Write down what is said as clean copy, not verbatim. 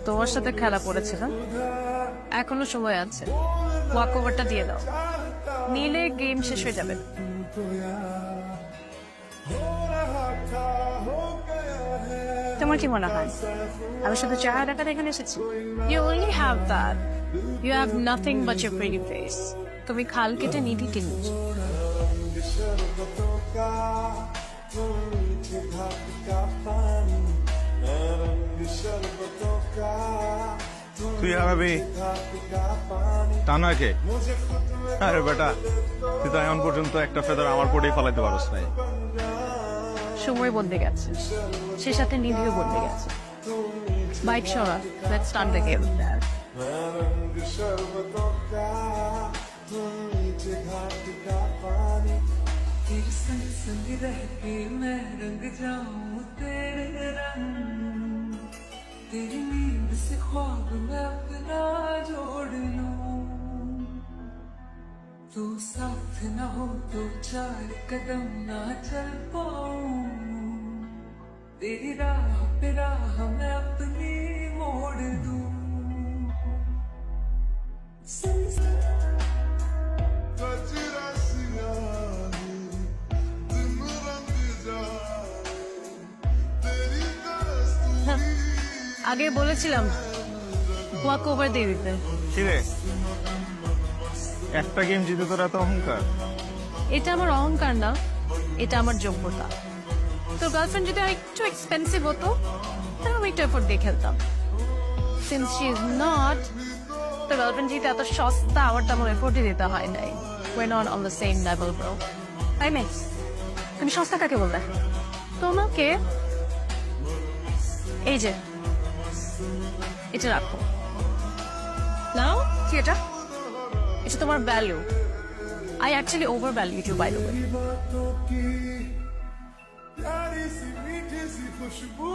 তোমার সাথে খেলা পড়েছে না, এখনো সময় আছে। ওয়াক ওভারটা দিয়ে দাও, নিলে গেম শেষ হয়ে যাবে। তোমার কি মনে হয় আমি শুধু চেহারা দেখাতে এখানে এসেছি? You only have that, you have nothing but your pretty face. তুমি খাল কেটে নিধি কিনছ। তুই হারাবি তা নয় কে? আরে বেটা, তুই তো এখন পর্যন্ত একটা ফেদার আমার পরেই ফলাইতে পারস নাই। সময় বদলে গেছে, সে সাথে নিধিও বদলে গেছে। বাইক সরা, লেটস স্টার্ট দ্য গেম। तेरे संग संग रह के मैं रंग जाऊं तेरे रंग, तेरी नींद से ख्वाब मैं अपना जोड़ लूं। तू साथ न हो तो चार कदम ना चल पाऊं, तेरी राह पे राह मैं अपनी मोड़ दूं। আগে বলেছিলাম ওয়াক ওভার দিয়ে দিতে। কিরে, একটা গেম জিতে তোর এত অহংকার? এটা আমার অহংকার না, এটা আমার যোগ্যতা। তোর গার্লফ্রেন্ড যদি একটু এক্সপেন্সিভ হতো তাহলে আমি একটু এফোর্ট দিয়ে খেলতাম। সিন্স শি ইজ নট, তোর গার্লফ্রেন্ড যেহেতু এত সস্তা, আমার তেমন এফোর্টই দিতে হয় নাই। We're not on the same level, bro. I mean, তুমি সস্তা কাকে বললে? তোমাকে। এই যে এটা রাখো। নাও কি এটা? এটা তোমার value. I actually overvalued you, by the way. बातों की प्यारी सी मीठी सी खुशबू